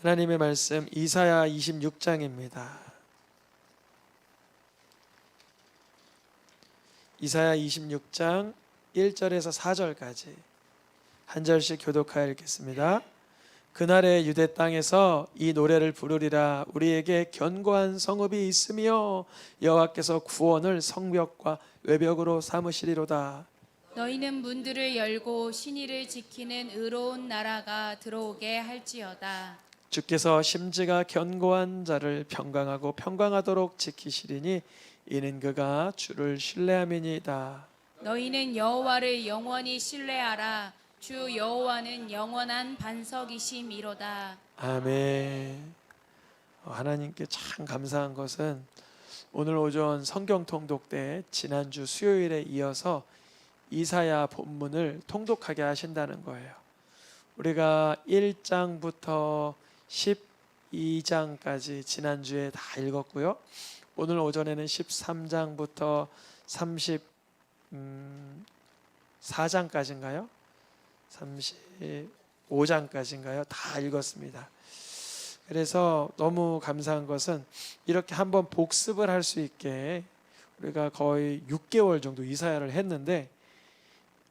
하나님의 말씀 이사야 26장입니다. 이사야 26장 1절에서 4절까지 한 절씩 교독하여 읽겠습니다. 그날의 유대 땅에서 이 노래를 부르리라. 우리에게 견고한 성읍이 있으며 여호와께서 구원을 성벽과 외벽으로 삼으시리로다. 너희는 문들을 열고 신의를 지키는 의로운 나라가 들어오게 할지어다. 주께서 심지가 견고한 자를 평강하고 평강하도록 지키시리니 이는 그가 주를 신뢰함이니이다. 너희는 여호와를 영원히 신뢰하라. 주 여호와는 영원한 반석이심이로다. 아멘. 하나님께 참 감사한 것은 오늘 오전 성경 통독 때 지난주 수요일에 이어서 이사야 본문을 통독하게 하신다는 거예요. 우리가 1장부터 12장까지 지난주에 다 읽었고요. 오늘 오전에는 13장부터 34장까지인가요? 35장까지인가요? 다 읽었습니다. 그래서 너무 감사한 것은 이렇게 한번 복습을 할 수 있게 우리가 거의 6개월 정도 이사야를 했는데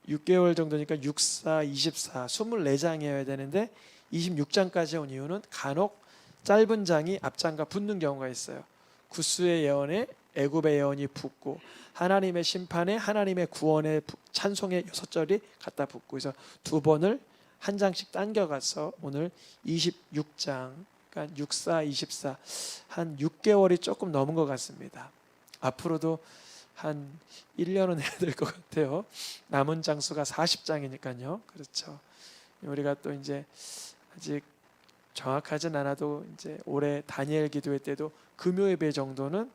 6개월 정도니까 6, 4, 24, 24장이어야 되는데 26장까지 온 이유는 간혹 짧은 장이 앞장과 붙는 경우가 있어요. 구스의 예언에 애굽의 예언이 붙고 하나님의 심판에 하나님의 구원의 찬송의 6절이 갖다 붙고 그래서 두 번을 한 장씩 당겨가서 오늘 26장 그러니까 6, 4, 24 한 6개월이 조금 넘은 것 같습니다. 앞으로도 한 1년은 해야 될 것 같아요. 남은 장수가 40장이니까요. 그렇죠. 우리가 또 이제 아직 정확하진 않아도 이제 올해 다니엘 기도회 때도 금요 예배 정도는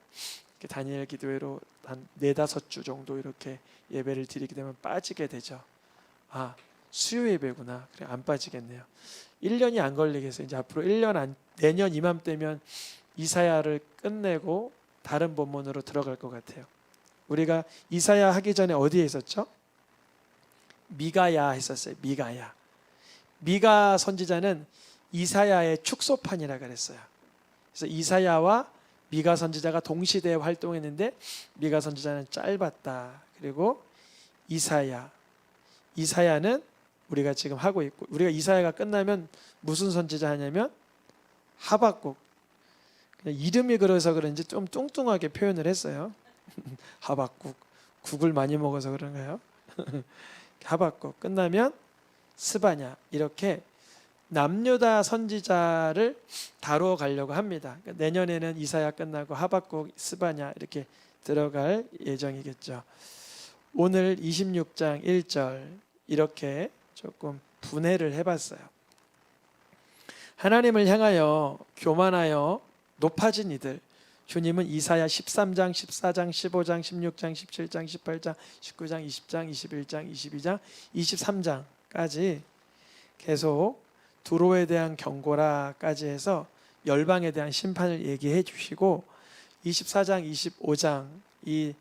다니엘 기도회로 한 4-5주 정도 이렇게 예배를 드리게 되면 빠지게 되죠. 아, 수요 예배구나. 그래 안 빠지겠네요. 1년이 안 걸리겠어요. 이제 앞으로 1년 내년 이맘때면 이사야를 끝내고 다른 본문으로 들어갈 것 같아요. 우리가 이사야 하기 전에 어디에 있었죠? 미가야 했었어요. 미가 선지자는 이사야의 축소판이라 그랬어요. 그래서 이사야와 미가 선지자가 동시대에 활동했는데 미가 선지자는 짧았다. 그리고 이사야는 우리가 지금 하고 있고 우리가 이사야가 끝나면 무슨 선지자 하냐면 하박국. 그냥 이름이 그래서 그런지 좀 뚱뚱하게 표현을 했어요. 하박국. 국을 많이 먹어서 그런가요? 하박국 끝나면 스바냐. 이렇게 남유다 선지자를 다루어 가려고 합니다. 그러니까 내년에는 이사야 끝나고 하박국, 스바냐 이렇게 들어갈 예정이겠죠. 오늘 26장 1절 이렇게 조금 분해를 해봤어요. 하나님을 향하여 교만하여 높아진 이들. 주님은 이사야 13장, 14장, 15장, 16장, 17장, 18장, 19장, 20장, 21장, 22장, 23장까지 계속 두로에 대한 경고라까지 해서 열방에 대한 심판을 얘기해 주시고 24장, 25장 이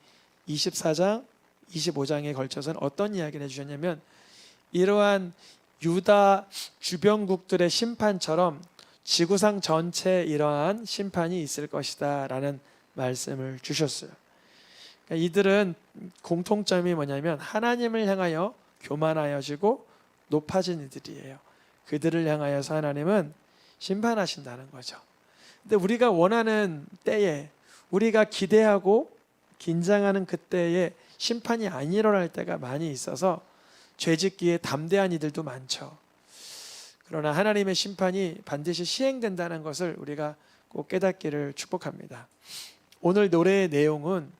24장, 25장에 걸쳐서는 어떤 이야기를 해주셨냐면 이러한 유다 주변국들의 심판처럼 지구상 전체에 이러한 심판이 있을 것이다 라는 말씀을 주셨어요. 그러니까 이들은 공통점이 뭐냐면 하나님을 향하여 교만하여지고 높아진 이들이에요. 그들을 향하여서 하나님은 심판하신다는 거죠. 근데 우리가 원하는 때에 우리가 기대하고 긴장하는 그때에 심판이 안 일어날 때가 많이 있어서 죄짓기에 담대한 이들도 많죠. 그러나 하나님의 심판이 반드시 시행된다는 것을 우리가 꼭 깨닫기를 축복합니다. 오늘 노래의 내용은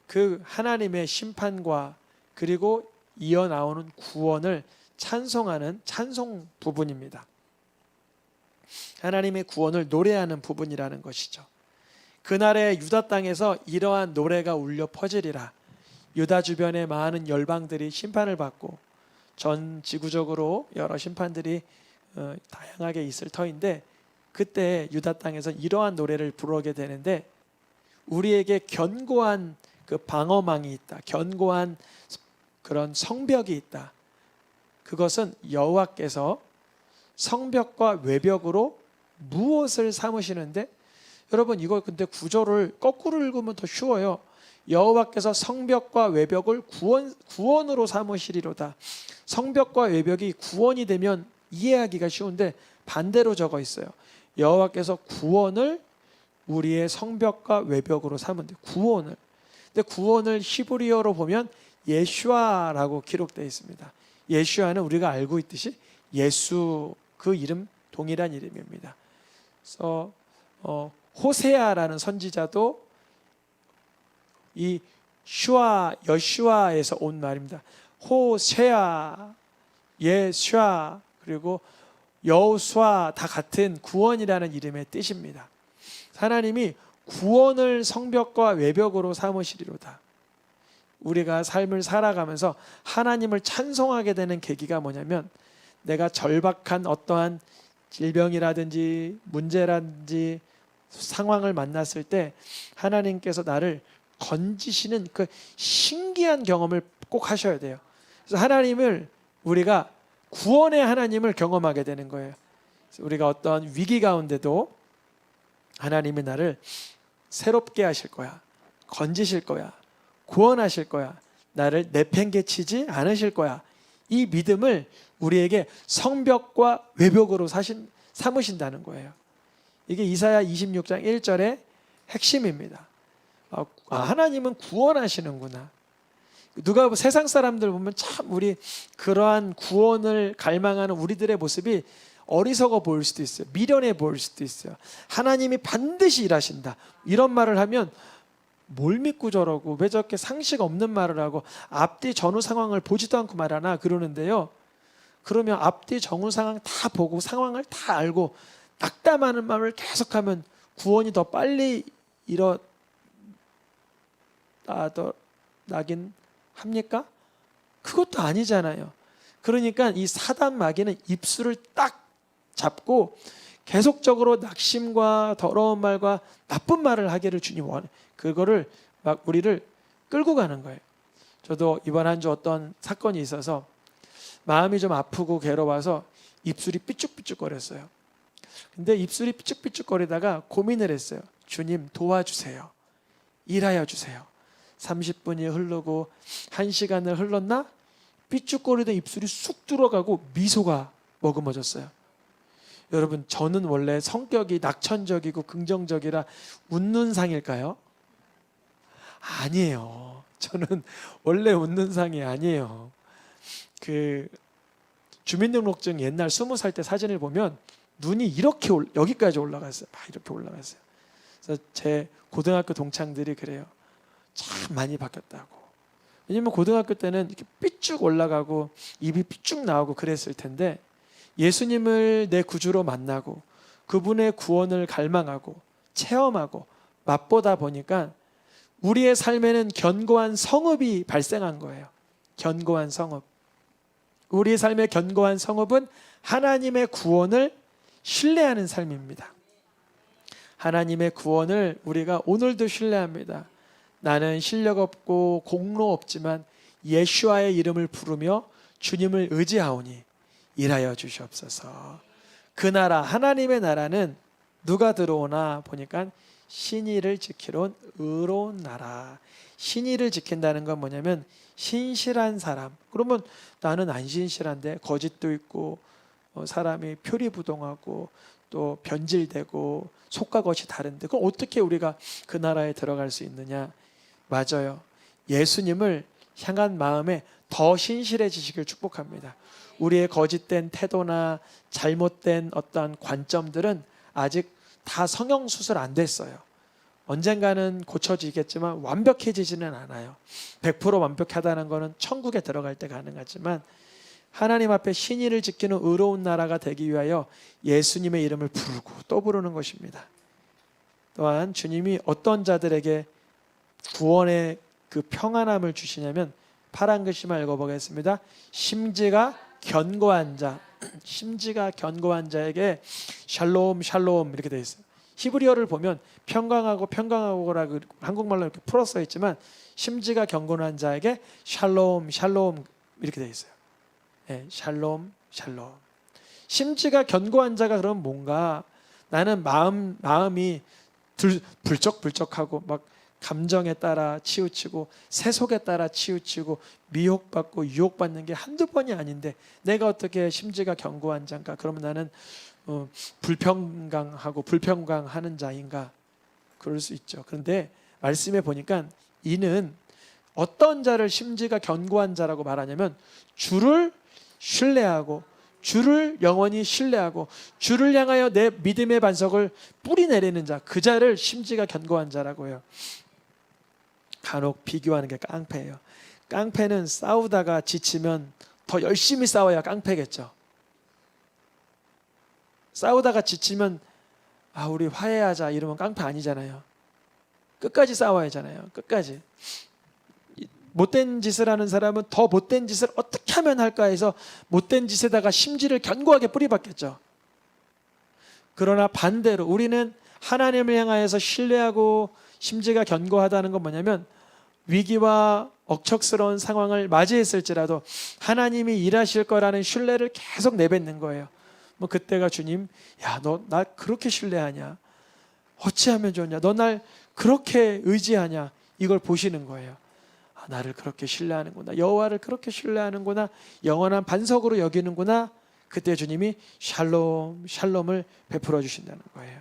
그 하나님의 심판과 그리고 이어 나오는 구원을 찬송하는 찬송 부분입니다. 하나님의 구원을 노래하는 부분이라는 것이죠. 그날의 유다 땅에서 이러한 노래가 울려 퍼지리라. 유다 주변의 많은 열방들이 심판을 받고 전 지구적으로 여러 심판들이 다양하게 있을 터인데 그때 유다 땅에서 이러한 노래를 부르게 되는데 우리에게 견고한 그 방어망이 있다. 견고한 그런 성벽이 있다. 그것은 여호와께서 성벽과 외벽으로 무엇을 삼으시는데, 여러분 이거 근데 구절을 거꾸로 읽으면 더 쉬워요. 여호와께서 성벽과 외벽을 구원으로 삼으시리로다. 성벽과 외벽이 구원이 되면 이해하기가 쉬운데 반대로 적어 있어요. 여호와께서 구원을 우리의 성벽과 외벽으로 삼은데, 구원을. 근데 구원을 히브리어로 보면 예슈아라고 기록되어 있습니다. 예슈아는 우리가 알고 있듯이 예수, 그 이름 동일한 이름입니다. 그래서 호세아라는 선지자도 이 여슈아에서 온 말입니다. 호세아, 예슈아, 그리고 여호수아 다 같은 구원이라는 이름의 뜻입니다. 하나님이 구원을 성벽과 외벽으로 삼으시리로다. 우리가 삶을 살아가면서 하나님을 찬송하게 되는 계기가 뭐냐면, 내가 절박한 어떠한 질병이라든지 문제라든지 상황을 만났을 때 하나님께서 나를 건지시는 그 신기한 경험을 꼭 하셔야 돼요. 그래서 하나님을, 우리가 구원의 하나님을 경험하게 되는 거예요. 그래서 우리가 어떤 위기 가운데도 하나님이 나를 새롭게 하실 거야, 건지실 거야, 구원하실 거야, 나를 내팽개치지 않으실 거야, 이 믿음을 우리에게 성벽과 외벽으로 삼으신다는 거예요. 이게 이사야 26장 1절의 핵심입니다. 하나님은 구원하시는구나. 누가 세상 사람들 보면 참 우리 그러한 구원을 갈망하는 우리들의 모습이 어리석어 보일 수도 있어요. 미련해 보일 수도 있어요. 하나님이 반드시 일하신다, 이런 말을 하면 뭘 믿고 저러고 왜 저렇게 상식 없는 말을 하고 앞뒤 전후 상황을 보지도 않고 말하나 그러는데요. 그러면 앞뒤 전후 상황 다 보고 상황을 다 알고 낙담하는 마음을 계속하면 구원이 더 빨리 일어나긴 합니까? 그것도 아니잖아요. 그러니까 이 사단 마귀는 입술을 딱 잡고 계속적으로 낙심과 더러운 말과 나쁜 말을 하기를 주님 원해. 그거를 막 우리를 끌고 가는 거예요. 저도 이번 한 주 어떤 사건이 있어서 마음이 좀 아프고 괴로워서 입술이 삐쭉삐쭉거렸어요. 근데 입술이 삐쭉삐쭉거리다가 고민을 했어요. 주님 도와주세요. 일하여 주세요. 30분이 흐르고 1시간을 흘렀나? 삐쭉거리던 입술이 쑥 들어가고 미소가 머금어졌어요. 여러분, 저는 원래 성격이 낙천적이고 긍정적이라 웃는 상일까요? 아니에요. 저는 원래 웃는 상이 아니에요. 그 주민등록증 옛날 20살 때 사진을 보면 눈이 이렇게 여기까지 올라갔어요. 막 이렇게 올라갔어요. 그래서 제 고등학교 동창들이 그래요. 참 많이 바뀌었다고. 왜냐면 고등학교 때는 이렇게 삐쭉 올라가고 입이 삐쭉 나오고 그랬을 텐데, 예수님을 내 구주로 만나고 그분의 구원을 갈망하고 체험하고 맛보다 보니까 우리의 삶에는 견고한 성읍이 발생한 거예요. 견고한 성읍. 우리의 삶의 견고한 성읍은 하나님의 구원을 신뢰하는 삶입니다. 하나님의 구원을 우리가 오늘도 신뢰합니다. 나는 실력 없고 공로 없지만 예수와의 이름을 부르며 주님을 의지하오니 일하여 주시옵소서. 그 나라, 하나님의 나라는 누가 들어오나 보니까 신의를 지키러 온 의로운 나라. 신의를 지킨다는 건 뭐냐면 신실한 사람. 그러면 나는 안 신실한데 거짓도 있고 사람이 표리부동하고 또 변질되고 속과 겉이 다른데 그럼 어떻게 우리가 그 나라에 들어갈 수 있느냐? 맞아요. 예수님을 향한 마음에 더 신실해지시길 축복합니다. 우리의 거짓된 태도나 잘못된 어떤 관점들은 아직 다 성형수술 안 됐어요. 언젠가는 고쳐지겠지만 완벽해지지는 않아요. 100% 완벽하다는 것은 천국에 들어갈 때 가능하지만 하나님 앞에 신의를 지키는 의로운 나라가 되기 위하여 예수님의 이름을 부르고 또 부르는 것입니다. 또한 주님이 어떤 자들에게 구원의 그 평안함을 주시냐면 파란 글씨만 읽어보겠습니다. 심지가 견고한 자, 심지가 견고한 자에게 샬롬 샬롬 이렇게 되어 있어요. 히브리어를 보면 평강하고라고 한국말로 이렇게 풀어 써 있지만 심지가 견고한 자에게 샬롬 샬롬 이렇게 되어 있어요. 네, 샬롬 샬롬. 심지가 견고한 자가 그럼 뭔가 나는 마음이 불쩍불쩍하고 막 감정에 따라 치우치고 세속에 따라 치우치고 미혹받고 유혹받는 게 한두 번이 아닌데 내가 어떻게 심지가 견고한 자인가? 그러면 나는 불평강하는 자인가? 그럴 수 있죠. 그런데 말씀에 보니까 이는 어떤 자를 심지가 견고한 자라고 말하냐면 주를 신뢰하고 주를 영원히 신뢰하고 주를 향하여 내 믿음의 반석을 뿌리 내리는 자, 그 자를 심지가 견고한 자라고 해요. 간혹 비교하는 게 깡패예요. 깡패는 싸우다가 지치면 더 열심히 싸워야 깡패겠죠. 싸우다가 지치면 우리 화해하자 이러면 깡패 아니잖아요. 끝까지 싸워야 하잖아요. 끝까지. 못된 짓을 하는 사람은 더 못된 짓을 어떻게 하면 할까 해서 못된 짓에다가 심지를 견고하게 뿌리박겠죠. 그러나 반대로 우리는 하나님을 향하여서 신뢰하고 심지가 견고하다는 건 뭐냐면 위기와 억척스러운 상황을 맞이했을지라도 하나님이 일하실 거라는 신뢰를 계속 내뱉는 거예요. 뭐 그때가 주님, 야, 너 나 그렇게 신뢰하냐? 어찌하면 좋냐? 너 날 그렇게 의지하냐? 이걸 보시는 거예요. 나를 그렇게 신뢰하는구나. 여호와를 그렇게 신뢰하는구나. 영원한 반석으로 여기는구나. 그때 주님이 샬롬, 샬롬을 베풀어 주신다는 거예요.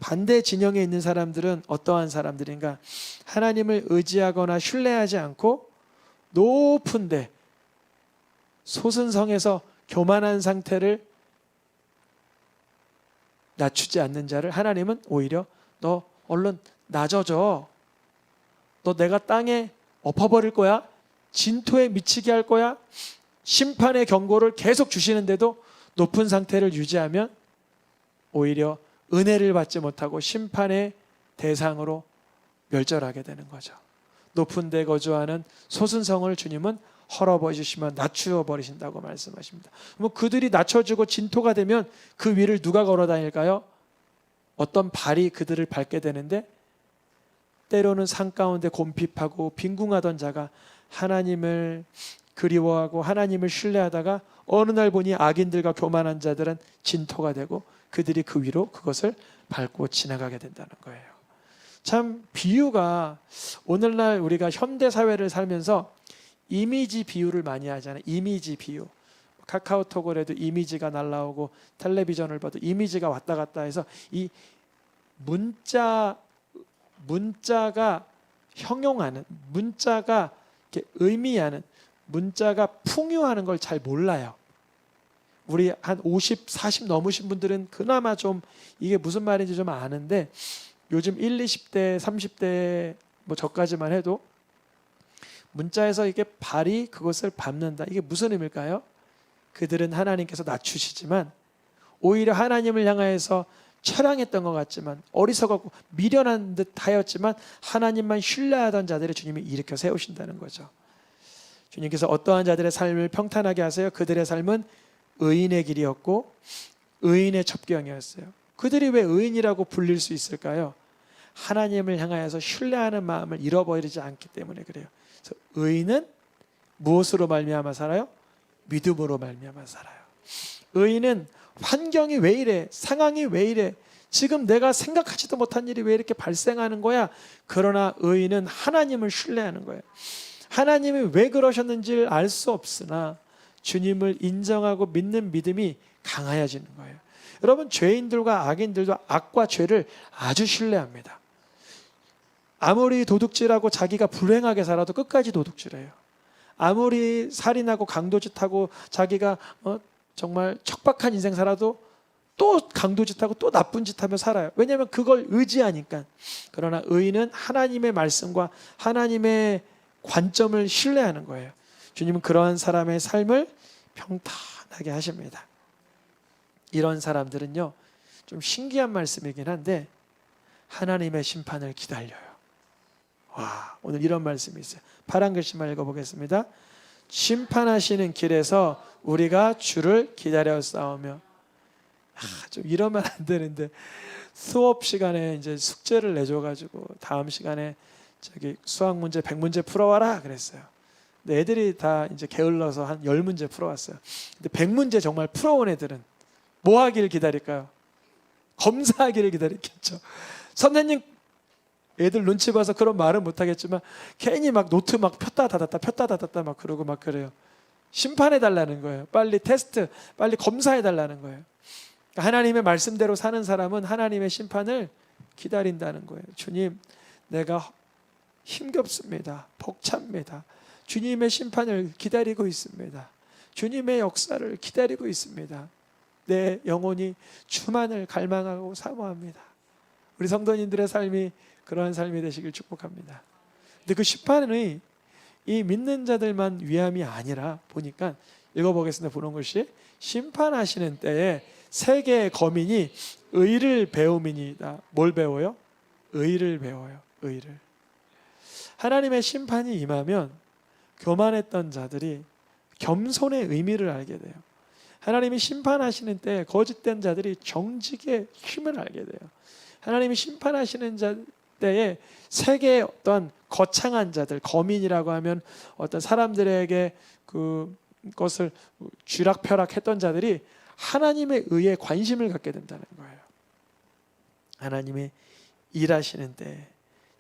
반대 진영에 있는 사람들은 어떠한 사람들인가? 하나님을 의지하거나 신뢰하지 않고 높은데 소승성에서 교만한 상태를 낮추지 않는 자를 하나님은 오히려 너 얼른 낮아져. 너 내가 땅에 엎어버릴 거야. 진토에 미치게 할 거야. 심판의 경고를 계속 주시는데도 높은 상태를 유지하면 오히려 은혜를 받지 못하고 심판의 대상으로 멸절하게 되는 거죠. 높은 데 거주하는 소순성을 주님은 헐어버리시면 낮추어 버리신다고 말씀하십니다. 뭐 그들이 낮춰지고 진토가 되면 그 위를 누가 걸어 다닐까요? 어떤 발이 그들을 밟게 되는데 때로는 산 가운데 곰핍하고 빈궁하던 자가 하나님을 그리워하고 하나님을 신뢰하다가 어느 날 보니 악인들과 교만한 자들은 진토가 되고 그들이 그 위로 그것을 밟고 지나가게 된다는 거예요. 참 비유가 오늘날 우리가 현대 사회를 살면서 이미지 비유를 많이 하잖아요. 이미지 비유. 카카오톡을 해도 이미지가 날라오고 텔레비전을 봐도 이미지가 왔다 갔다 해서 이 문자가 형용하는, 문자가 이렇게 의미하는, 문자가 풍요하는 걸 잘 몰라요. 우리 한 50, 40 넘으신 분들은 그나마 좀 이게 무슨 말인지 좀 아는데 요즘 1, 20대, 30대 뭐 저까지만 해도 문자에서 이게 발이 그것을 밟는다. 이게 무슨 의미일까요? 그들은 하나님께서 낮추시지만 오히려 하나님을 향하여서 처량했던 것 같지만 어리석었고 미련한 듯 하였지만 하나님만 신뢰하던 자들을 주님이 일으켜 세우신다는 거죠. 주님께서 어떠한 자들의 삶을 평탄하게 하세요? 그들의 삶은 의인의 길이었고 의인의 첩경이었어요. 그들이 왜 의인이라고 불릴 수 있을까요? 하나님을 향하여서 신뢰하는 마음을 잃어버리지 않기 때문에 그래요. 그래서 의인은 무엇으로 말미암아 살아요? 믿음으로 말미암아 살아요. 의인은 환경이 왜 이래? 상황이 왜 이래? 지금 내가 생각하지도 못한 일이 왜 이렇게 발생하는 거야? 그러나 의인은 하나님을 신뢰하는 거예요. 하나님이 왜 그러셨는지를 알 수 없으나 주님을 인정하고 믿는 믿음이 강하여지는 거예요. 여러분, 죄인들과 악인들도 악과 죄를 아주 신뢰합니다. 아무리 도둑질하고 자기가 불행하게 살아도 끝까지 도둑질해요. 아무리 살인하고 강도짓하고 자기가 정말 척박한 인생 살아도 또 강도짓하고 또 나쁜 짓하며 살아요. 왜냐하면 그걸 의지하니까. 그러나 의인은 하나님의 말씀과 하나님의 관점을 신뢰하는 거예요. 주님은 그러한 사람의 삶을 평탄하게 하십니다. 이런 사람들은요, 좀 신기한 말씀이긴 한데 하나님의 심판을 기다려요. 와, 오늘 이런 말씀이 있어요. 파란 글씨만 읽어보겠습니다. 심판하시는 길에서 우리가 주를 기다려 싸우며. 좀 이러면 안 되는데 수업 시간에 이제 숙제를 내줘가지고 다음 시간에 저기 수학 문제 100문제 풀어와라 그랬어요. 근데 애들이 다 이제 게을러서 한 10문제 풀어왔어요. 근데 100문제 정말 풀어온 애들은 뭐 하길 기다릴까요? 검사하기를 기다렸겠죠. 선생님, 애들 눈치 봐서 그런 말은 못하겠지만 괜히 막 노트 막 폈다 닫았다 막 그러고 막 그래요. 심판해달라는 거예요. 빨리 테스트, 빨리 검사해달라는 거예요. 하나님의 말씀대로 사는 사람은 하나님의 심판을 기다린다는 거예요. 주님, 내가 힘겹습니다. 벅찹니다. 주님의 심판을 기다리고 있습니다. 주님의 역사를 기다리고 있습니다. 내 영혼이 주만을 갈망하고 사모합니다. 우리 성도님들의 삶이 그러한 삶이 되시길 축복합니다. 근데 그 심판이 이 믿는 자들만 위함이 아니라 보니까 읽어보겠습니다. 보는 것이 심판하시는 때에 세계의 거민이 의를 배움이니이다. 뭘 배워요? 의를 배워요. 의를. 하나님의 심판이 임하면 교만했던 자들이 겸손의 의미를 알게 돼요. 하나님이 심판하시는 때 거짓된 자들이 정직의 힘을 알게 돼요. 하나님이 심판하시는 때에 세계의 어떤 거창한 자들, 거민이라고 하면 어떤 사람들에게 그것을 쥐락펴락했던 자들이 하나님의 의에 관심을 갖게 된다는 거예요. 하나님이 일하시는 때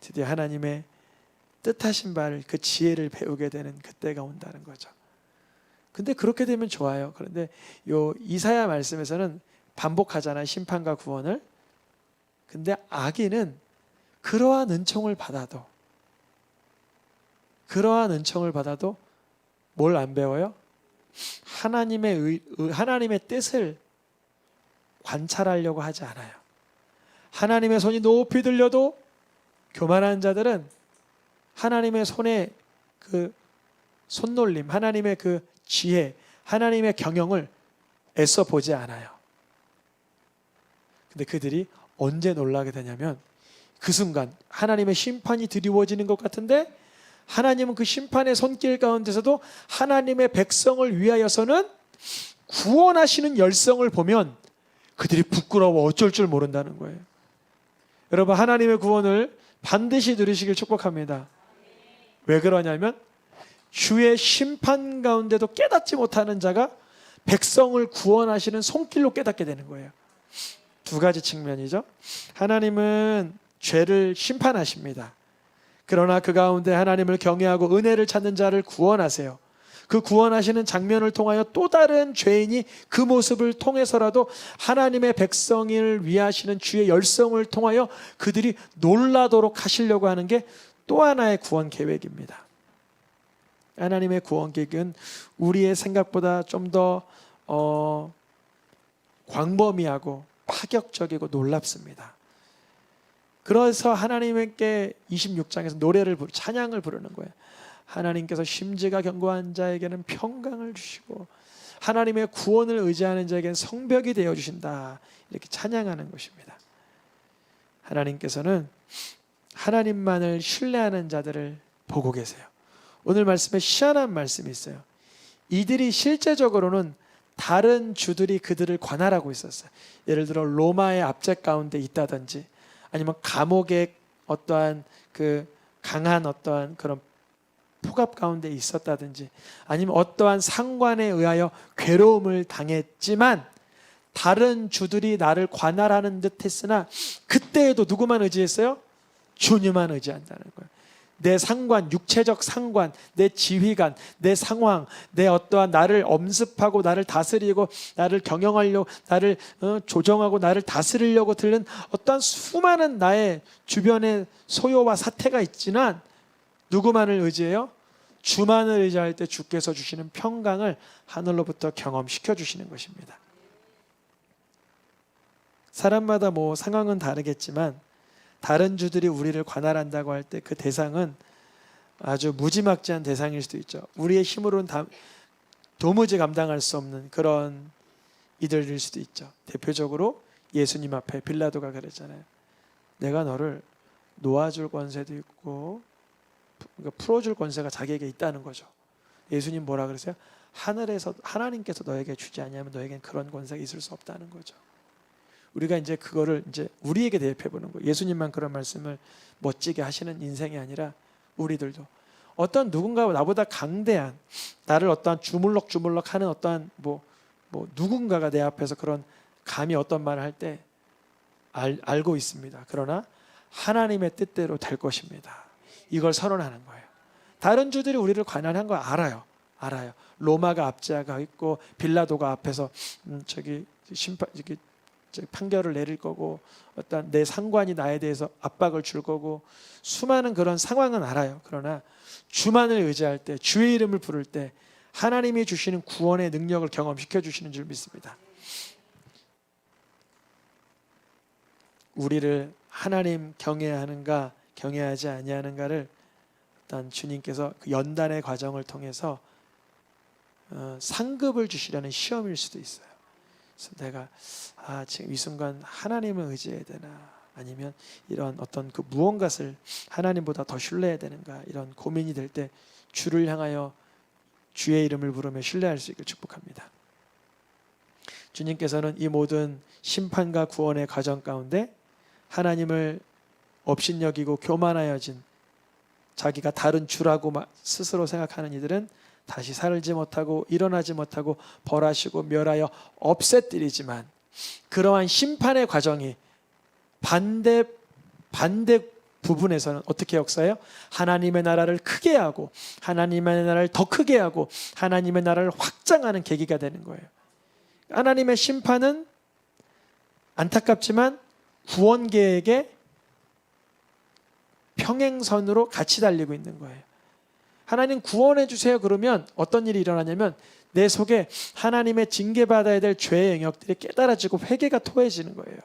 드디어 하나님의 뜻하신 바를, 그 지혜를 배우게 되는 그때가 온다는 거죠. 근데 그렇게 되면 좋아요. 그런데 요 이사야 말씀에서는 반복하잖아요. 심판과 구원을. 근데 악인은 그러한 은총을 받아도 뭘 안 배워요? 하나님의 뜻을 관찰하려고 하지 않아요. 하나님의 손이 높이 들려도 교만한 자들은 하나님의 손의 그 손놀림, 하나님의 그 지혜, 하나님의 경영을 애써 보지 않아요. 근데 그들이 언제 놀라게 되냐면 그 순간 하나님의 심판이 드리워지는 것 같은데 하나님은 그 심판의 손길 가운데서도 하나님의 백성을 위하여서는 구원하시는 열성을 보면 그들이 부끄러워 어쩔 줄 모른다는 거예요. 여러분, 하나님의 구원을 반드시 누리시길 축복합니다. 왜 그러냐면 주의 심판 가운데도 깨닫지 못하는 자가 백성을 구원하시는 손길로 깨닫게 되는 거예요. 두 가지 측면이죠. 하나님은 죄를 심판하십니다. 그러나 그 가운데 하나님을 경외하고 은혜를 찾는 자를 구원하세요. 그 구원하시는 장면을 통하여 또 다른 죄인이 그 모습을 통해서라도 하나님의 백성을 위하시는 주의 열성을 통하여 그들이 놀라도록 하시려고 하는 게 또 하나의 구원 계획입니다. 하나님의 구원 계획은 우리의 생각보다 좀 더 광범위하고 파격적이고 놀랍습니다. 그래서 하나님께 26장에서 찬양을 부르는 거예요. 하나님께서 심지가 견고한 자에게는 평강을 주시고 하나님의 구원을 의지하는 자에게는 성벽이 되어주신다. 이렇게 찬양하는 것입니다. 하나님께서는 하나님만을 신뢰하는 자들을 보고 계세요. 오늘 말씀에 희한한 말씀이 있어요. 이들이 실제적으로는 다른 주들이 그들을 관할하고 있었어요. 예를 들어 로마의 압제 가운데 있다든지 아니면 감옥의 어떠한 그 강한 어떠한 그런 폭압 가운데 있었다든지 아니면 어떠한 상관에 의하여 괴로움을 당했지만 다른 주들이 나를 관할하는 듯 했으나 그때에도 누구만 의지했어요? 주님만 의지한다는 거예요. 내 상관, 육체적 상관, 내 지휘관, 내 상황, 내 어떠한 나를 엄습하고 나를 다스리고 나를 경영하려고 나를 조정하고 나를 다스리려고 들는 어떠한 수많은 나의 주변의 소요와 사태가 있지만 누구만을 의지해요? 주만을 의지할 때 주께서 주시는 평강을 하늘로부터 경험시켜 주시는 것입니다. 사람마다 뭐 상황은 다르겠지만 다른 주들이 우리를 관할한다고 할 때 그 대상은 아주 무지막지한 대상일 수도 있죠. 우리의 힘으로는 도무지 감당할 수 없는 그런 이들일 수도 있죠. 대표적으로 예수님 앞에 빌라도가 그랬잖아요. 내가 너를 놓아줄 권세도 있고 풀어줄 권세가 자기에게 있다는 거죠. 예수님 뭐라 그러세요? 하늘에서 하나님께서 너에게 주지 않냐면 너에겐 그런 권세가 있을 수 없다는 거죠. 우리가 이제 그거를 이제 우리에게 대입해 보는 거예요. 예수님만 그런 말씀을 멋지게 하시는 인생이 아니라 우리들도 어떤 누군가 나보다 강대한 나를 어떠한 주물럭주물럭하는 어떠한 뭐 누군가가 내 앞에서 그런 감히 어떤 말을 할 때 알고 있습니다. 그러나 하나님의 뜻대로 될 것입니다. 이걸 선언하는 거예요. 다른 주들이 우리를 관한한 거 알아요. 로마가 압제하고 있고 빌라도가 앞에서 판결을 내릴 거고 어떤 내 상관이 나에 대해서 압박을 줄 거고 수많은 그런 상황은 알아요. 그러나 주만을 의지할 때, 주의 이름을 부를 때 하나님이 주시는 구원의 능력을 경험시켜 주시는 줄 믿습니다. 우리를 하나님 경외하는가 경외하지 아니하는가를 일단 주님께서 그 연단의 과정을 통해서 상급을 주시려는 시험일 수도 있어요. 그래서 내가 지금 이 순간 하나님을 의지해야 되나, 아니면 이런 어떤 그 무언가를 하나님보다 더 신뢰해야 되는가, 이런 고민이 될 때 주를 향하여 주의 이름을 부르며 신뢰할 수 있기를 축복합니다. 주님께서는 이 모든 심판과 구원의 과정 가운데 하나님을 업신여기고 교만하여진 자기가 다른 주라고 스스로 생각하는 이들은 다시 살지 못하고 일어나지 못하고 벌하시고 멸하여 없애뜨리지만, 그러한 심판의 과정이 반대 부분에서는 어떻게 역사해요? 하나님의 나라를 크게 하고 하나님의 나라를 더 크게 하고 하나님의 나라를 확장하는 계기가 되는 거예요. 하나님의 심판은 안타깝지만 구원 계획의 평행선으로 같이 달리고 있는 거예요. 하나님 구원해 주세요 그러면 어떤 일이 일어나냐면 내 속에 하나님의 징계받아야 될 죄의 영역들이 깨달아지고 회개가 토해지는 거예요.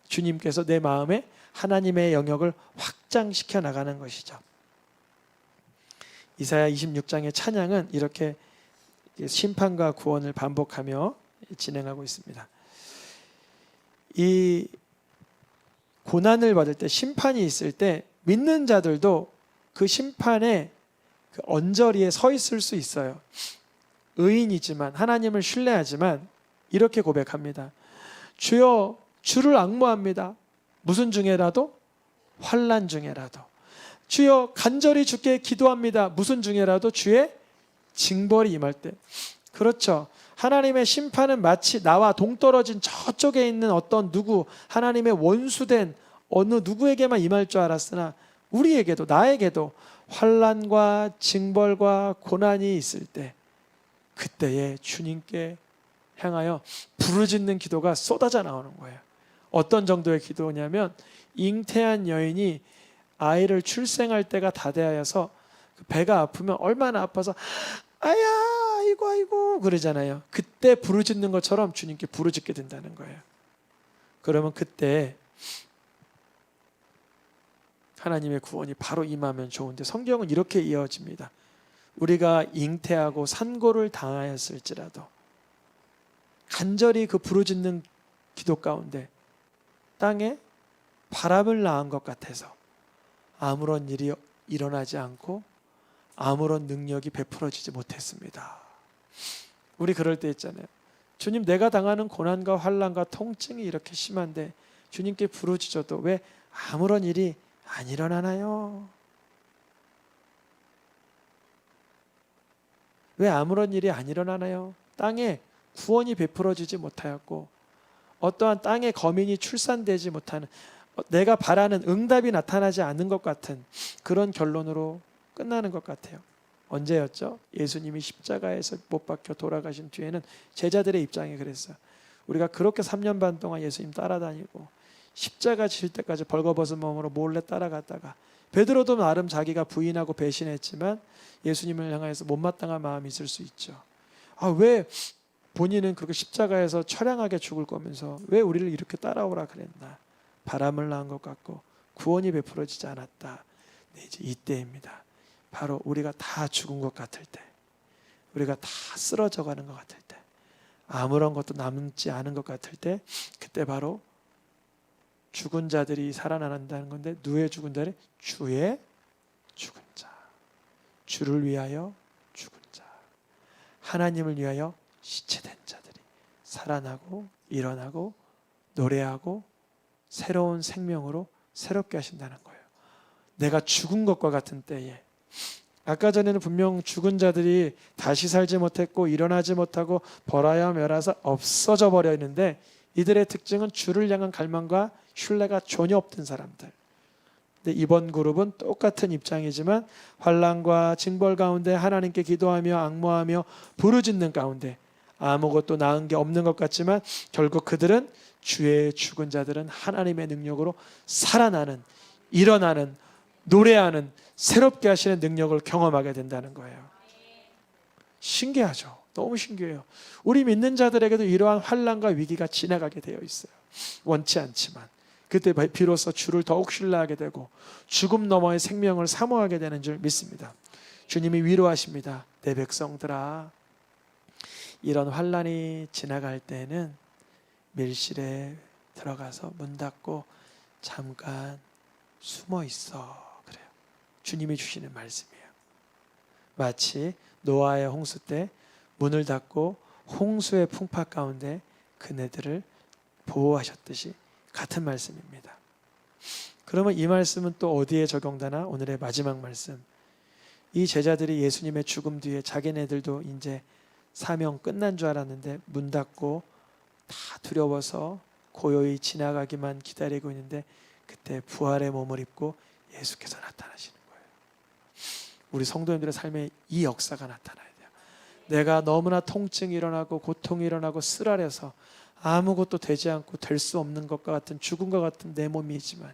주님께서 내 마음에 하나님의 영역을 확장시켜 나가는 것이죠. 이사야 26장의 찬양은 이렇게 심판과 구원을 반복하며 진행하고 있습니다. 이 고난을 받을 때, 심판이 있을 때 믿는 자들도 그 심판의 그 언저리에 서 있을 수 있어요. 의인이지만, 하나님을 신뢰하지만 이렇게 고백합니다. 주여, 주를 앙모합니다. 무슨 중에라도? 환난 중에라도. 주여, 간절히 주께 기도합니다. 무슨 중에라도? 주의 징벌이 임할 때. 그렇죠. 하나님의 심판은 마치 나와 동떨어진 저쪽에 있는 어떤 누구, 하나님의 원수된 어느 누구에게만 임할 줄 알았으나 우리에게도, 나에게도 환난과 징벌과 고난이 있을 때, 그때에 주님께 향하여 부르짖는 기도가 쏟아져 나오는 거예요. 어떤 정도의 기도냐면, 잉태한 여인이 아이를 출생할 때가 다 되어서 배가 아프면 얼마나 아파서 아야 아이고 그러잖아요. 그때 부르짖는 것처럼 주님께 부르짖게 된다는 거예요. 그러면 그때 하나님의 구원이 바로 임하면 좋은데, 성경은 이렇게 이어집니다. 우리가 잉태하고 산고를 당하였을지라도 간절히 그 부르짖는 기도 가운데 땅에 바람을 낳은 것 같아서 아무런 일이 일어나지 않고 아무런 능력이 베풀어지지 못했습니다. 우리 그럴 때 있잖아요. 주님, 내가 당하는 고난과 환난과 통증이 이렇게 심한데 주님께 부르짖어도 왜 아무런 일이 안 일어나나요? 왜 아무런 일이 안 일어나나요? 땅에 구원이 베풀어지지 못하였고 어떠한 땅의 거민이 출산되지 못하는, 내가 바라는 응답이 나타나지 않는 것 같은 그런 결론으로 끝나는 것 같아요. 언제였죠? 예수님이 십자가에서 못 박혀 돌아가신 뒤에는 제자들의 입장이 그랬어요. 우리가 그렇게 3년 반 동안 예수님 따라다니고 십자가 질 때까지 벌거벗은 몸으로 몰래 따라갔다가, 베드로도 나름 자기가 부인하고 배신했지만 예수님을 향해서 못마땅한 마음이 있을 수 있죠. 왜 본인은 그렇게 십자가에서 처량하게 죽을 거면서 왜 우리를 이렇게 따라오라 그랬나? 바람을 낳은 것 같고 구원이 베풀어지지 않았다. 네, 이제 이때입니다. 바로 우리가 다 죽은 것 같을 때, 우리가 다 쓰러져 가는 것 같을 때, 아무런 것도 남지 않은 것 같을 때, 그때 바로 죽은 자들이 살아난다는 건데, 누의 죽은 자를? 주의 죽은 자, 주를 위하여 죽은 자, 하나님을 위하여 시체된 자들이 살아나고 일어나고 노래하고 새로운 생명으로 새롭게 하신다는 거예요. 내가 죽은 것과 같은 때에, 아까 전에는 분명 죽은 자들이 다시 살지 못했고 일어나지 못하고 벌하여 멸하서 없어져 버려 있는데, 이들의 특징은 주를 향한 갈망과 신뢰가 전혀 없던 사람들. 근데 이번 그룹은 똑같은 입장이지만 환난과 징벌 가운데 하나님께 기도하며 앙모하며 부르짖는 가운데 아무것도 나은 게 없는 것 같지만 결국 그들은 주의 죽은 자들은 하나님의 능력으로 살아나는, 일어나는, 노래하는, 새롭게 하시는 능력을 경험하게 된다는 거예요. 신기하죠. 너무 신기해요. 우리 믿는 자들에게도 이러한 환난과 위기가 지나가게 되어 있어요. 원치 않지만 그때 비로소 주를 더욱 신뢰하게 되고 죽음 너머의 생명을 사모하게 되는 줄 믿습니다. 주님이 위로하십니다. 내 백성들아, 이런 환난이 지나갈 때는 밀실에 들어가서 문 닫고 잠깐 숨어 있어. 그래요. 주님이 주시는 말씀이에요. 마치 노아의 홍수 때 문을 닫고 홍수의 풍파 가운데 그네들을 보호하셨듯이 같은 말씀입니다. 그러면 이 말씀은 또 어디에 적용되나? 오늘의 마지막 말씀. 이 제자들이 예수님의 죽음 뒤에 자기네들도 이제 사명 끝난 줄 알았는데 문 닫고 다 두려워서 고요히 지나가기만 기다리고 있는데 그때 부활의 몸을 입고 예수께서 나타나시는 거예요. 우리 성도님들의 삶에 이 역사가 나타나야 돼요. 내가 너무나 통증이 일어나고 고통이 일어나고 쓰라려서 아무것도 되지 않고 될 수 없는 것과 같은 죽은 것 같은 내 몸이지만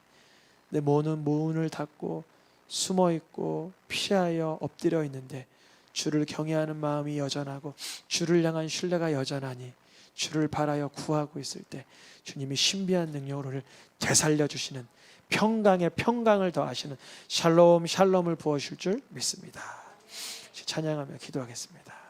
내 몸은 문을 닫고 숨어 있고 피하여 엎드려 있는데 주를 경외하는 마음이 여전하고 주를 향한 신뢰가 여전하니 주를 바라여 구하고 있을 때 주님이 신비한 능력으로 되살려 주시는 평강에 평강을 더하시는 샬롬 샬롬을 부어주실 줄 믿습니다. 찬양하며 기도하겠습니다.